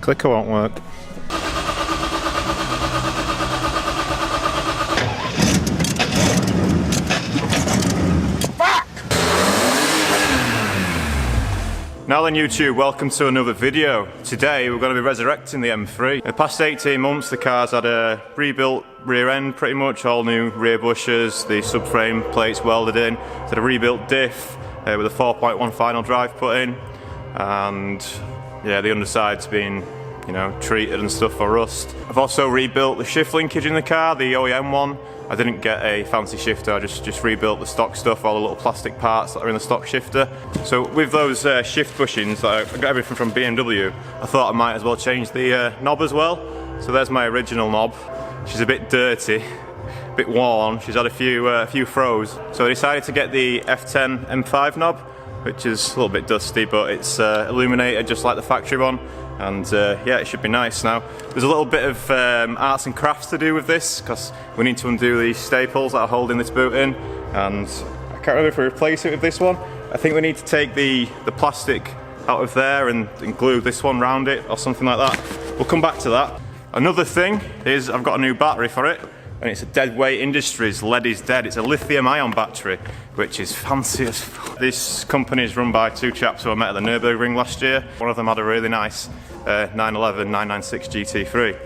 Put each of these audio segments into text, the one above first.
Clicker won't work. Now then YouTube, welcome to another video. Today we're going to be resurrecting the M3. In the past 18 months the car's had a rebuilt rear end pretty much, all new rear bushes, the subframe plates welded in, it's had a rebuilt diff with a 4.1 final drive put in, and yeah, the underside's been, you know, treated and stuff for rust. I've also rebuilt the shift linkage in the car, the OEM one. I didn't get a fancy shifter, I just rebuilt the stock stuff, all the little plastic parts that are in the stock shifter. So with those shift bushings, I got everything from BMW, I thought I might as well change the knob as well. So there's my original knob. She's a bit dirty, a bit worn, she's had a few throws. So I decided to get the F10 M5 knob, which is a little bit dusty, but it's illuminated just like the factory one. And yeah, it should be nice. Now there's a little bit of arts and crafts to do with this, because we need to undo these staples that are holding this boot in, and I can't remember if we replace it with this one. I think we need to take the plastic out of there and glue this one round it or something like that. We'll come back to that. Another thing is I've got a new battery for it, and it's a DeadWeight Industries Lead is Dead. It's a lithium-ion battery, which is fancy as fuck. This company is run by two chaps who I met at the Nürburgring last year. One of them had a really nice 911 996 GT3.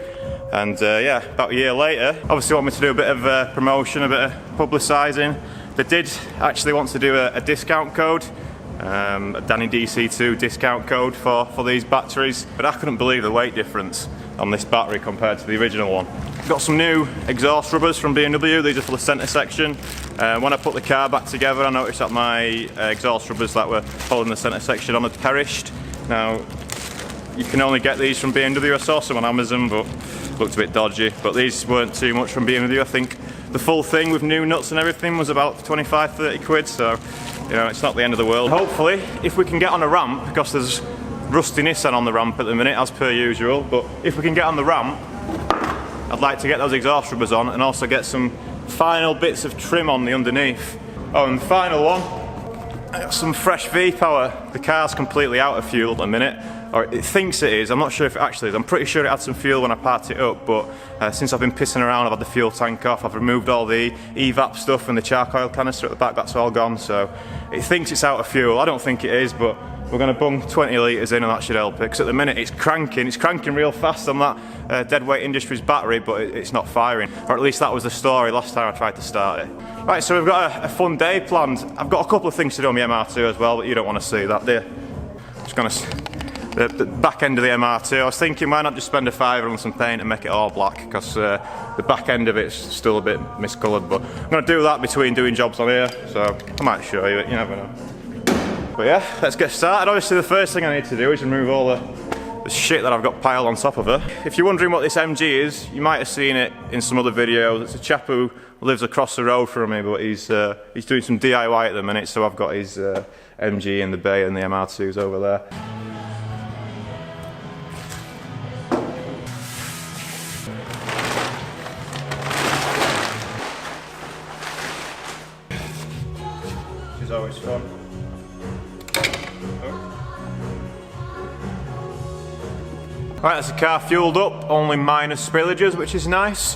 And yeah, about a year later, obviously want me to do a bit of promotion, a bit of publicising. They did actually want to do a discount code, a Danny DC2 discount code for these batteries, but I couldn't believe the weight difference on this battery compared to the original one. Got some new exhaust rubbers from BMW, these are for the centre section. When I put the car back together, I noticed that my exhaust rubbers that were holding the centre section on had perished. Now, you can only get these from BMW, I saw some on Amazon, but looked a bit dodgy. But these weren't too much from BMW, I think the full thing with new nuts and everything was about 25-30 quid, so you know, it's not the end of the world. Hopefully, if we can get on a ramp, because there's rusty Nissan on the ramp at the minute, as per usual, but if we can get on the ramp, I'd like to get those exhaust rubbers on and also get some final bits of trim on the underneath. Oh, and the final one, I got some fresh V-power. The car's completely out of fuel at the minute, or it thinks it is, I'm not sure if it actually is. I'm pretty sure it had some fuel when I parked it up, but since I've been pissing around, I've had the fuel tank off, I've removed all the evap stuff and the charcoal canister at the back, that's all gone, so it thinks it's out of fuel. I don't think it is, but we're going to bung 20 litres in and that should help it, because at the minute it's cranking real fast on that DeadWeight Industries battery, but it's not firing, or at least that was the story last time I tried to start it. Right, so we've got a fun day planned. I've got a couple of things to do on the MR2 as well, but you don't want to see that, do you? Just going to the back end of the MR2. I was thinking, why not just spend a £5 on some paint and make it all black, because the back end of it's still a bit miscoloured, but I'm going to do that between doing jobs on here, so I might show you it, you never know. But yeah, let's get started. Obviously the first thing I need to do is remove all the shit that I've got piled on top of her. If you're wondering what this MG is, you might have seen it in some other videos. It's a chap who lives across the road from me, but he's doing some DIY at the minute, so I've got his MG in the bay and the MR2's over there. Which is always fun. Right, that's the car fueled up, only minor spillages, which is nice.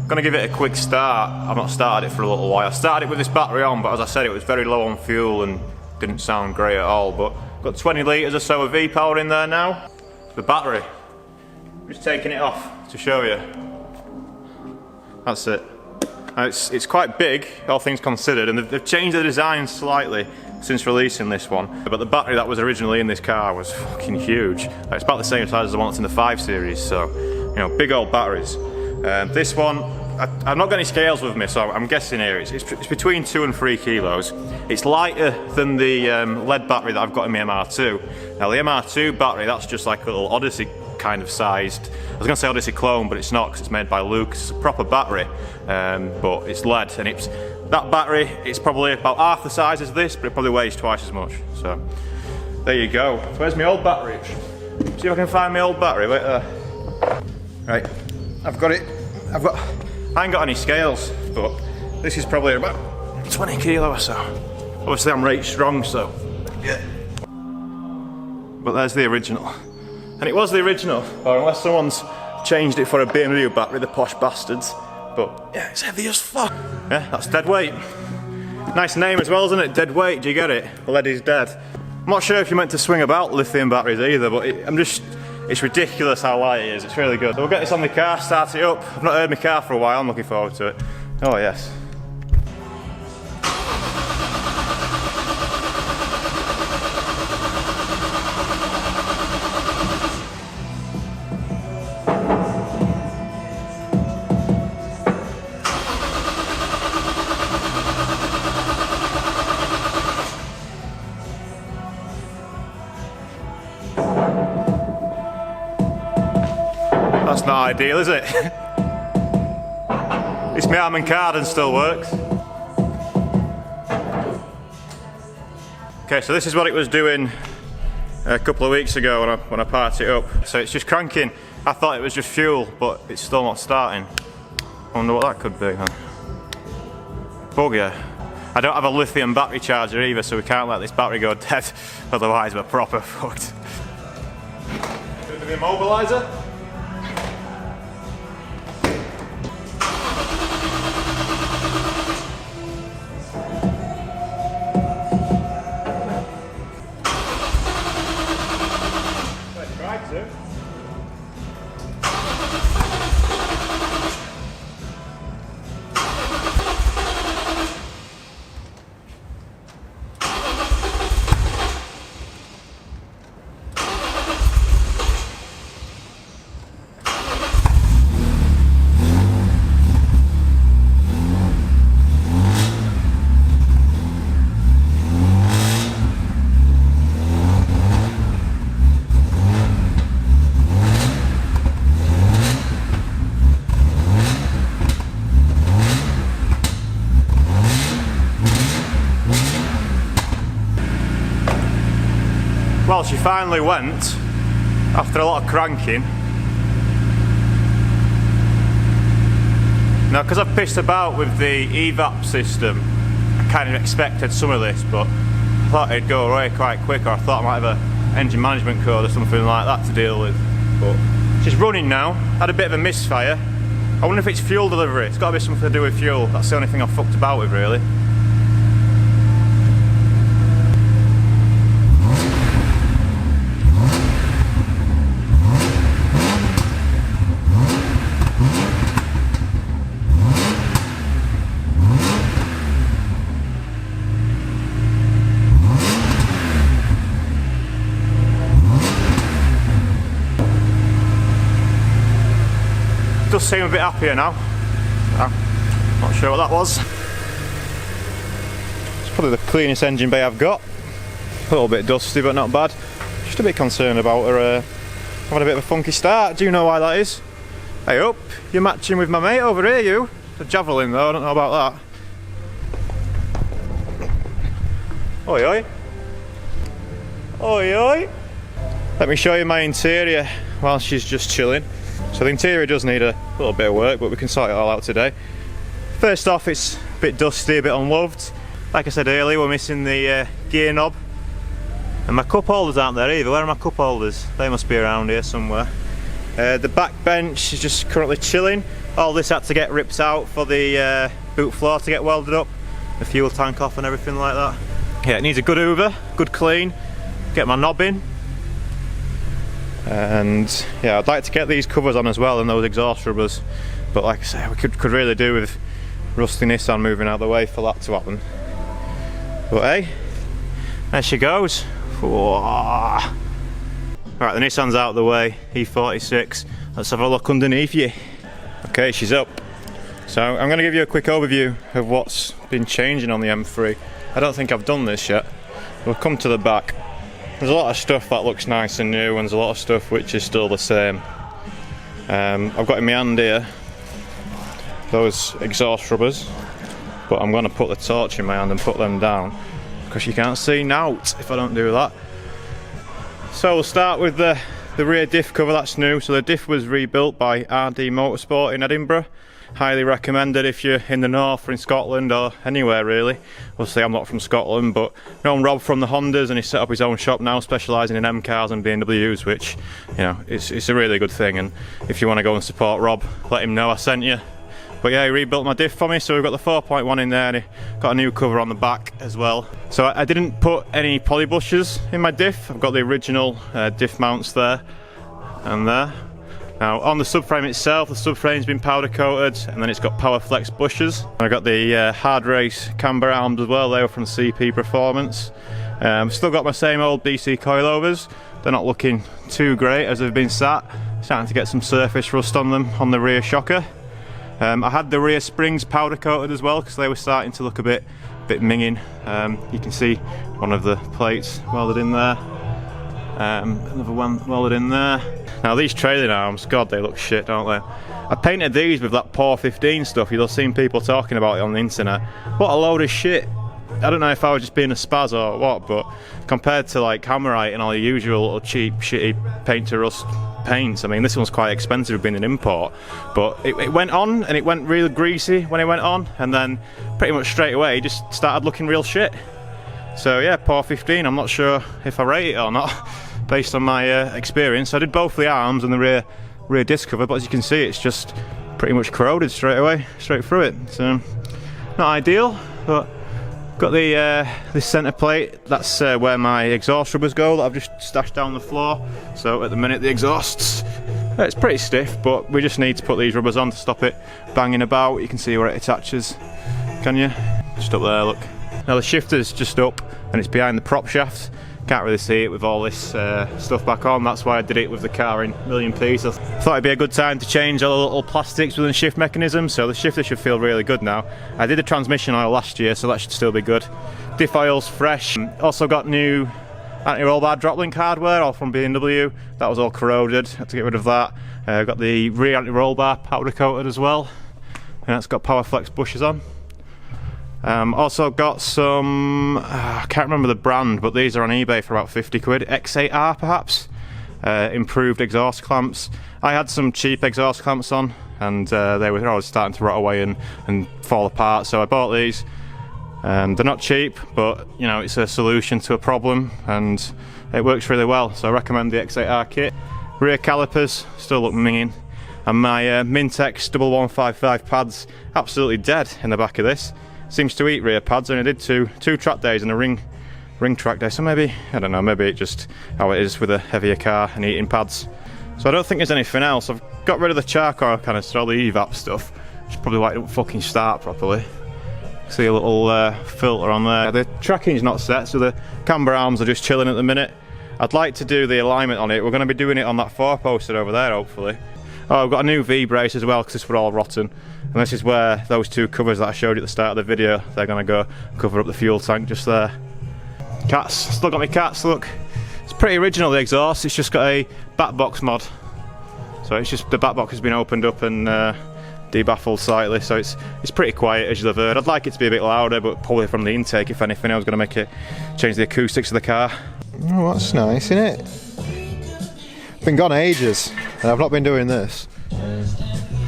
I'm gonna give it a quick start. I've not started it for a little while. I started it with this battery on, but as I said, it was very low on fuel and didn't sound great at all. But got 20 litres or so of V-power in there now. The battery, I'm just taking it off to show you. That's it. It's quite big, all things considered, and they've changed the design slightly since releasing this one. But the battery that was originally in this car was fucking huge. It's about the same size as the one that's in the 5 Series, so, you know, big old batteries. This one, I've not got any scales with me, so I'm guessing here it's between 2 and 3 kilos. It's lighter than the lead battery that I've got in my MR2. Now the MR2 battery, that's just like a little Odyssey kind of sized. I was going to say Odyssey clone, but it's not, because it's made by Luke. It's a proper battery, but it's lead, and that battery, it's probably about half the size as this, but it probably weighs twice as much. So there you go. Where's my old battery? See if I can find my old battery. Wait there. Right, I've got it. I ain't got any scales, but this is probably about 20 kilo or so. Obviously I'm right strong, so yeah. But there's the original And it was the original, or unless someone's changed it for a BMW battery, the posh bastards. But yeah, it's heavy as fuck. Yeah, that's DeadWeight. Nice name as well, isn't it? DeadWeight, do you get it? Lead is dead. I'm not sure if you're meant to swing about lithium batteries either, but it's ridiculous how light it is. It's really good. So we'll get this on the car, start it up. I've not heard my car for a while, I'm looking forward to it. Oh yes. That's not ideal, is it? At least my Harman Kardon still works. Okay, so this is what it was doing a couple of weeks ago when I parked it up. So it's just cranking. I thought it was just fuel, but it's still not starting. I wonder what that could be, huh? Bugger. I don't have a lithium battery charger either, so we can't let this battery go dead, otherwise we're proper fucked. Could it be the immobiliser? Well, she finally went, after a lot of cranking. Now, because I've pissed about with the EVAP system, I kind of expected some of this, but I thought it'd go away quite quick, or I thought I might have an engine management code or something like that to deal with. But she's running now, had a bit of a misfire. I wonder if it's fuel delivery. It's got to be something to do with fuel. That's the only thing I've fucked about with, really. Does seem a bit happier now. Not sure what that was. It's probably the cleanest engine bay I've got. A little bit dusty, but not bad. Just a bit concerned about her having a bit of a funky start. Do you know why that is? Hey up, you're matching with my mate over here, you. The Javelin though, I don't know about that. Oi oi. Oi oi. Let me show you my interior while she's just chilling. So the interior does need a little bit of work, but we can sort it all out today. First off, it's a bit dusty, a bit unloved. Like I said earlier, we're missing the gear knob. And my cup holders aren't there either. Where are my cup holders? They must be around here somewhere. The back bench is just currently chilling. All this had to get ripped out for the boot floor to get welded up. The fuel tank off and everything like that. Yeah, it needs a good hoover, good clean. Get my knob in. And yeah, I'd like to get these covers on as well and those exhaust rubbers, but like I say, we could really do with rusty Nissan moving out of the way for that to happen. But hey, there she goes. Right, the Nissan's out of the way, E46. Let's have a look underneath you. Okay, she's up. So I'm going to give you a quick overview of what's been changing on the M3. I don't think I've done this yet. We'll come to the back. There's a lot of stuff that looks nice and new, and there's a lot of stuff which is still the same. I've got in my hand here those exhaust rubbers, but I'm going to put the torch in my hand and put them down because you can't see nought if I don't do that. So we'll start with the rear diff cover. That's new. So the diff was rebuilt by RD Motorsport in Edinburgh. highly recommended if you're in the north or in Scotland or anywhere really. Obviously I'm not from Scotland, but I've known Rob from the Hondas and he's set up his own shop now specialising in M cars and BMWs, which, you know, it's a really good thing. And if you want to go and support Rob, let him know I sent you. But yeah, he rebuilt my diff for me, so we've got the 4.1 in there and he got a new cover on the back as well. So I didn't put any poly bushes in my diff. I've got the original diff mounts there and there. Now on the subframe itself, the subframe's been powder coated and then it's got power flex bushes. I've got the hard race camber arms as well, they were from CP Performance. Still got my same old BC coilovers. They're not looking too great as they've been sat. Starting to get some surface rust on them on the rear shocker. I had the rear springs powder coated as well because they were starting to look a bit minging. You can see one of the plates welded in there, another one welded in there. Now these trailing arms, God, they look shit, don't they? I painted these with that POR 15 stuff. You'll have seen people talking about it on the internet. What a load of shit. I don't know if I was just being a spaz or what, but compared to like Hammerite and all the usual little cheap, shitty paint to rust paints, I mean this one's quite expensive being an import, but it went on and it went real greasy when it went on, and then pretty much straight away it just started looking real shit. So yeah, POR 15, I'm not sure if I rate it or not based on my experience. I did both the arms and the rear disc cover, but as you can see it's just pretty much corroded straight away, straight through it. So not ideal, but got the this centre plate, that's where my exhaust rubbers go that I've just stashed down the floor. So at the minute the exhaust's, it's pretty stiff, but we just need to put these rubbers on to stop it banging about. You can see where it attaches, can you? Just up there, look. Now the shifter's just up and it's behind the prop shaft. Can't really see it with all this stuff back on. That's why I did it with the car in million pieces. I thought it'd be a good time to change all the little plastics within the shift mechanism, so the shifter should feel really good now. I did the transmission oil last year, so that should still be good. Diff oil's fresh. Also got new anti-roll bar drop link hardware, all from BMW. That was all corroded, had to get rid of that. Got the rear anti-roll bar powder coated as well, and that's got power flex bushes on. Also got some, I can't remember the brand, but these are on eBay for about 50 quid, X8R perhaps, improved exhaust clamps. I had some cheap exhaust clamps on and they were always starting to rot away and fall apart, so I bought these. They're not cheap, but you know, it's a solution to a problem and it works really well, so I recommend the X8R kit. Rear calipers still look minging, and my Mintex 1155 pads absolutely dead in the back of this. Seems to eat rear pads, and I did two track days and a ring track day, so maybe, I don't know, maybe it's just how it is with a heavier car and eating pads. So I don't think there's anything else. I've got rid of the charcoal canister, all the evap stuff, which is probably why it don't fucking start properly. See a little filter on there. The tracking's not set, so the camber arms are just chilling at the minute. I'd like to do the alignment on it. We're going to be doing it on that 4-poster over there, hopefully. Oh, I've got a new V-brace as well, because this were all rotten. And this is where those two covers that I showed you at the start of the video, they're going to go cover up the fuel tank just there. Cats, still got my cats, look. It's pretty original, the exhaust, it's just got a back box mod. So it's just, the back box has been opened up and debaffled slightly, so it's pretty quiet as you'll have heard. I'd like it to be a bit louder, but probably from the intake, if anything, I was going to make it change the acoustics of the car. Oh, that's nice, isn't it? Been gone ages, and I've not been doing this.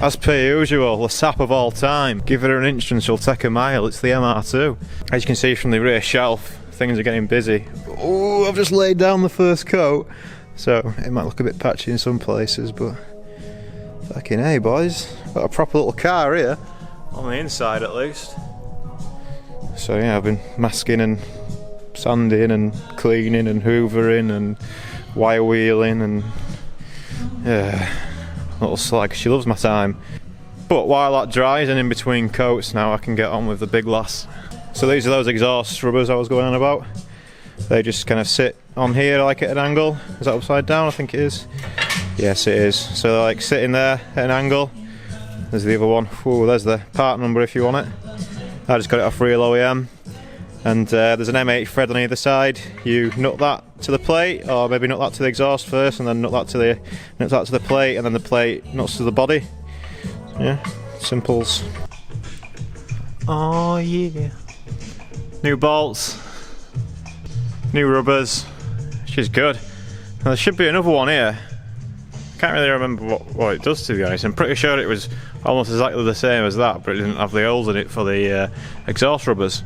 As per usual, the sap of all time. Give her an inch and she'll take a mile. It's the MR2. As you can see from the rear shelf, things are getting busy. Oh, I've just laid down the first coat, so it might look a bit patchy in some places, but fucking hey, boys, got a proper little car here. On the inside, at least. So yeah, I've been masking and sanding and cleaning and hoovering and wire wheeling and little slag. She loves my time. But while that dries and in between coats, now I can get on with the big lass. So these are those exhaust rubbers I was going on about. They just kind of sit on here like at an angle. Is that upside down? I think it is. Yes, it is. So they're like sitting there at an angle. There's the other one. Ooh, there's the part number if you want it. I just got it off real OEM. And there's an M8 thread on either side. You nut that to the plate, or maybe nut that to the exhaust first, and then nut that to the plate, and then the plate nuts to the body. Yeah, simples. Oh yeah. New bolts, new rubbers, which is good. Now, there should be another one here. Can't really remember what it does, to be honest. I'm pretty sure it was almost exactly the same as that, but it didn't have the holes in it for the exhaust rubbers.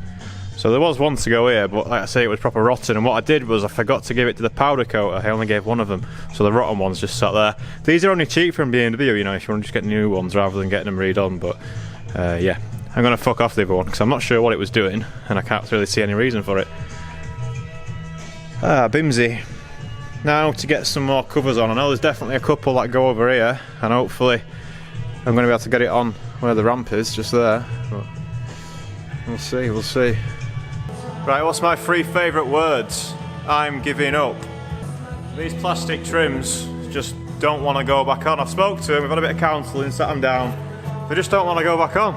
So there was one to go here, but like I say, it was proper rotten, and what I did was I forgot to give it to the powder coater. I only gave one of them, so the rotten ones just sat there. These are only cheap from BMW, you know, if you want to just get new ones rather than getting them redone, but yeah. I'm going to fuck off the other one, because I'm not sure what it was doing, and I can't really see any reason for it. Ah, Bimsy. Now to get some more covers on. I know there's definitely a couple that go over here, and hopefully I'm going to be able to get it on where the ramp is, just there. But we'll see, we'll see. Right, what's my 3 favourite words? I'm giving up. These plastic trims just don't want to go back on. I've spoke to them, we've had a bit of counselling, sat them down. They just don't want to go back on.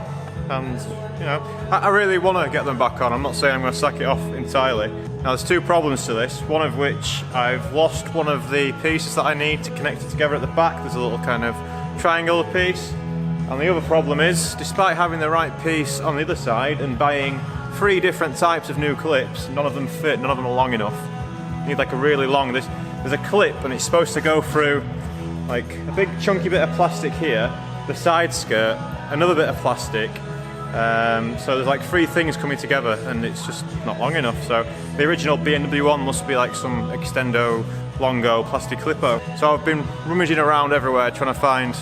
And, you know, I really want to get them back on. I'm not saying I'm going to sack it off entirely. Now there's 2 problems to this, one of which I've lost one of the pieces that I need to connect it together at the back. There's a little kind of triangular piece. And the other problem is, despite having the right piece on the other side and buying 3 different types of new clips, none of them fit, none of them are long enough. You need like a really long, there's a clip and it's supposed to go through like a big chunky bit of plastic here, the side skirt, another bit of plastic. So there's like 3 things coming together and it's just not long enough. So the original BMW one must be like some Extendo Longo plastic clipper. So I've been rummaging around everywhere trying to find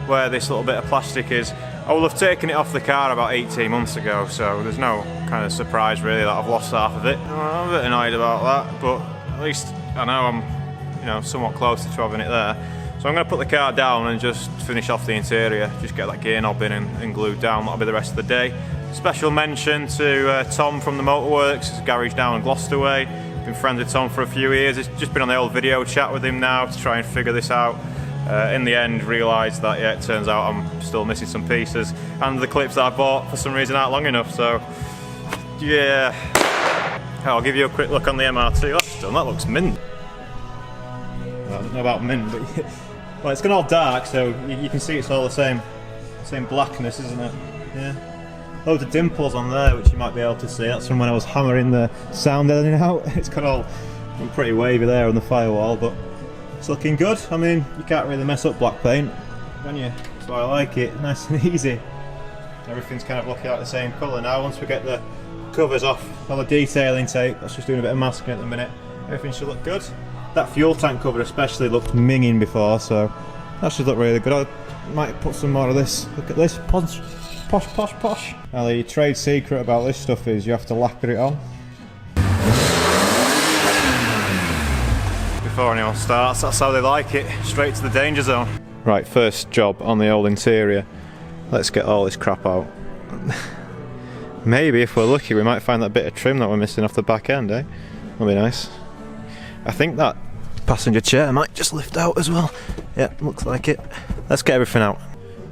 where this little bit of plastic is. I will have taken it off the car about 18 months ago, so there's no kind of surprise really that I've lost half of it. I'm a bit annoyed about that, but at least I know I'm, you know, somewhat closer to having it there. So I'm going to put the car down and just finish off the interior, just get that gear knob in and glued down. That'll be the rest of the day. Special mention to Tom from the Motorworks, his garage down in Gloucester Way. Been friends with Tom for a few years. It's just been on the old video chat with him now to try and figure this out. In the end, realised that yeah, it turns out I'm still missing some pieces, and the clips that I bought for some reason aren't long enough. So yeah, I'll give you a quick look on the MR2. That's done. That looks mint. Well, I don't know about mint, but well, it's gone all dark, so you can see it's all the same blackness, isn't it? Yeah. Loads of dimples on there, which you might be able to see. That's from when I was hammering the sound in and out. It's got all pretty wavy there on the firewall, but it's looking good. I mean, you can't really mess up black paint, can you? That's why I like it, nice and easy. Everything's kind of looking like the same colour now. Once we get the covers off all the detailing tape, that's just doing a bit of masking at the minute, everything should look good. That fuel tank cover especially looked minging before, so that should look really good. I might put some more of this. Look at this, posh, posh, posh, posh. Now the trade secret about this stuff is you have to lacquer it on. Before anyone starts, that's how they like it, straight to the danger zone. Right, first job on the old interior. Let's get all this crap out. Maybe if we're lucky we might find that bit of trim that we're missing off the back end, eh? That'll be nice. I think that passenger chair might just lift out as well. Yeah, looks like it. Let's get everything out.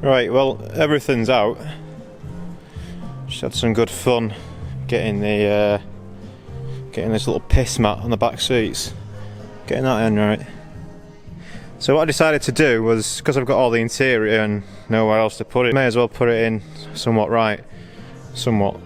Right, well, everything's out. Just had some good fun getting the getting this little piss mat on the back seats. Getting that in right. So what I decided to do was, because I've got all the interior and nowhere else to put it, may as well put it in somewhat right. Somewhat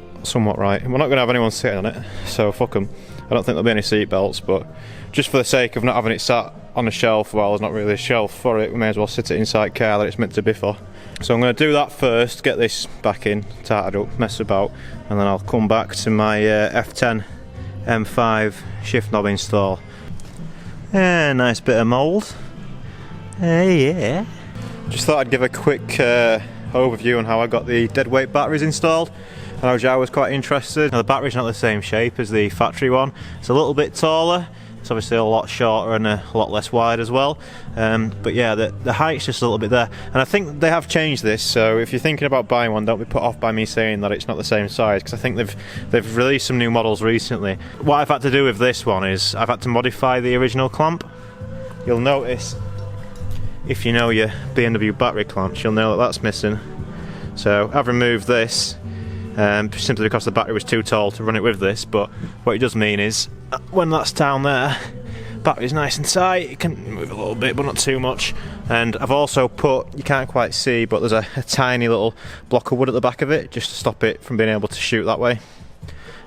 right. We're not going to have anyone sitting on it, so fuck them. I don't think there'll be any seat belts, but just for the sake of not having it sat on a shelf, well, there's not really a shelf for it, we may as well sit it inside car that it's meant to be for. So I'm going to do that first, get this back in, tarted up, mess about, and then I'll come back to my F10 M5 shift knob install. Nice bit of mould. Yeah. Just thought I'd give a quick overview on how I got the deadweight batteries installed. I know Joe was quite interested. Now, the battery's not the same shape as the factory one. It's a little bit taller. It's obviously a lot shorter and a lot less wide as well. But yeah, the height's just a little bit there. And I think they have changed this, so if you're thinking about buying one, don't be put off by me saying that it's not the same size, because I think they've released some new models recently. What I've had to do with this one is I've had to modify the original clamp. You'll notice, if you know your BMW battery clamps, you'll know that that's missing. So I've removed this. Simply because the battery was too tall to run it with this, but what it does mean is when that's down there, battery's nice and tight, it can move a little bit but not too much. And I've also put, you can't quite see, but there's a tiny little block of wood at the back of it just to stop it from being able to shoot that way.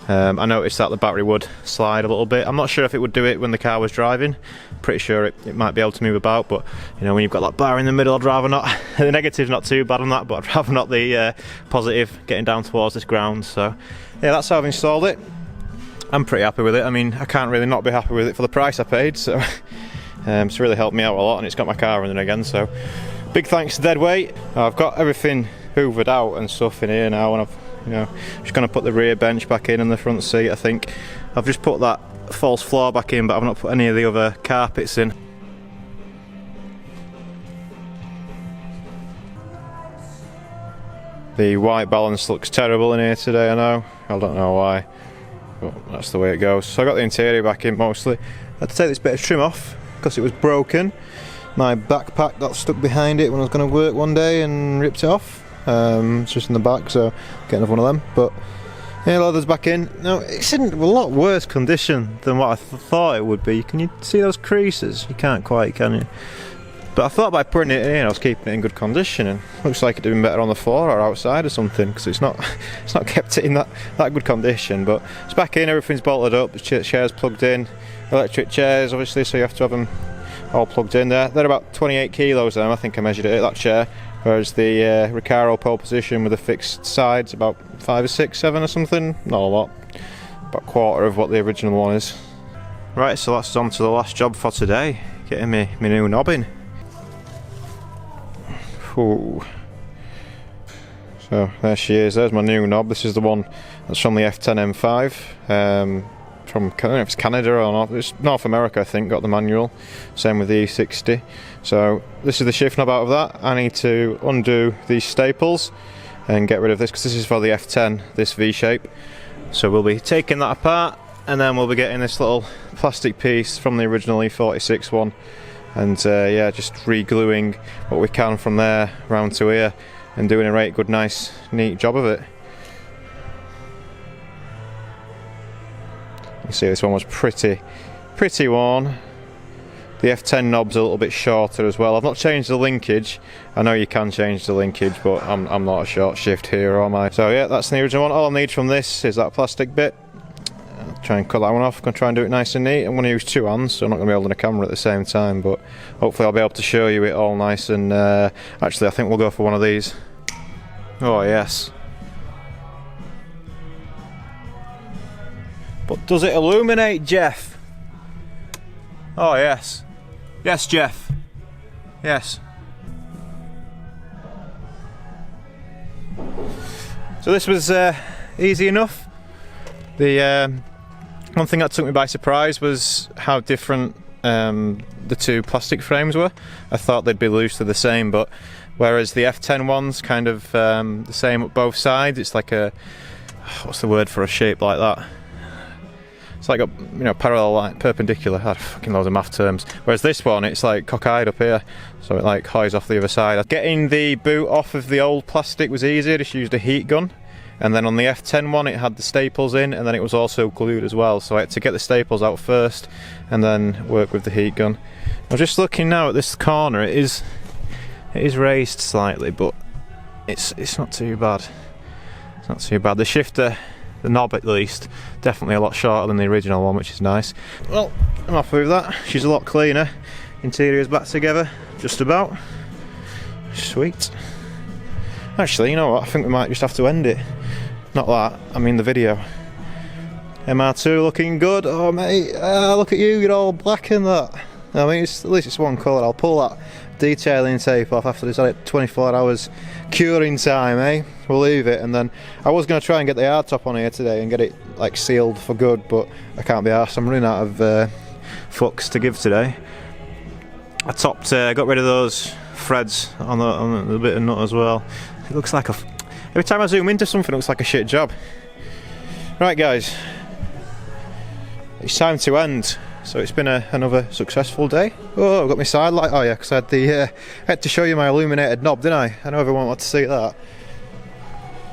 I noticed that the battery would slide a little bit. I'm not sure if it would do it when the car was driving, pretty sure it might be able to move about, but you know, when you've got that bar in the middle, I'd rather not. The negative's not too bad on that, but I'd rather not the positive getting down towards this ground. So yeah, that's how I've installed it. I'm pretty happy with it. I mean, I can't really not be happy with it for the price I paid, so it's really helped me out a lot, and it's got my car running again, so big thanks to DeadWeight. I've got everything hoovered out and stuff in here now, and I've, you know, just going to put the rear bench back in and the front seat. I think I've just put that false floor back in, but I've not put any of the other carpets in. The white balance looks terrible in here today, I know. I don't know why, but that's the way it goes. So I got the interior back in mostly. I had to take this bit of trim off because it was broken. My backpack got stuck behind it when I was going to work one day and ripped it off. It's just in the back, so get another one of them. But yeah, leather's back in. Now, it's in a lot worse condition than what I thought it would be. Can you see those creases? You can't quite, can you? But I thought by putting it in, I was keeping it in good condition, and looks like it'd been better on the floor or outside or something, because it's not kept it in that good condition. But it's back in, everything's bolted up, the chair's plugged in, electric chairs obviously, so you have to have them all plugged in there. They're about 28 kilos then, I think I measured it, that chair, whereas the Recaro pole position with the fixed sides about 5 or 6, 7 or something, not a lot, about a quarter of what the original one is. Right, so that's on to the last job for today, getting my new knob in. Ooh. So there she is, there's my new knob. This is the one that's from the F10 M5, from, I don't know if it's Canada or not, it's North America I think, got the manual, same with the E60. So this is the shift knob out of that. I need to undo these staples and get rid of this, because this is for the F10, this V-shape. So we'll be taking that apart, and then we'll be getting this little plastic piece from the original E46 one, and yeah, just re-gluing what we can from there round to here, and doing a right good, nice, neat job of it. You see this one was pretty worn. The F10 knob's a little bit shorter as well. I've not changed the linkage. I know you can change the linkage, but I'm not a short shift here, am I? So yeah, that's the original one. All I need from this is that plastic bit. I'll try and cut that one off. I'm going to try and do it nice and neat. I'm going to use two hands, so I'm not going to be holding a camera at the same time, but hopefully I'll be able to show you it all nice. And actually, I think we'll go for one of these. Oh yes. But does it illuminate, Jeff? Oh yes. Yes, Jeff. Yes. So this was easy enough. The one thing that took me by surprise was how different the two plastic frames were. I thought they'd be loosely the same, but whereas the F10 one's kind of the same at both sides, it's like a, what's the word for a shape like that? It's like a, you know, parallel line, perpendicular. I fucking loads of math terms. Whereas this one, it's like cockeyed up here, so it like hoys off the other side. Getting the boot off of the old plastic was easier. Just used a heat gun, and then on the F10 one, it had the staples in, and then it was also glued as well. So I had to get the staples out first, and then work with the heat gun. I'm just looking now at this corner. It is raised slightly, but it's not too bad. It's not too bad. The shifter, the knob at least, definitely a lot shorter than the original one, which is nice. Well, I'm happy with that. She's a lot cleaner. Interior's back together, just about. Sweet. Actually, you know what? I think we might just have to end it. Not that, I mean the video. MR2 looking good. Oh mate, look at you, you're all black in that. I mean, at least it's one colour. I'll pull that detailing tape off after this. I had 24 hours curing time, eh? We'll leave it, and then I was going to try and get the hardtop on here today and get it like sealed for good, but I can't be arsed. I'm running out of fucks to give today. I got rid of those threads on the bit of nut as well. It looks like every time I zoom into something, it looks like a shit job. Right guys, it's time to end. So it's been another successful day. Oh, I've got my side light. Oh yeah, because I had to show you my illuminated knob, didn't I? I know everyone wanted to see that.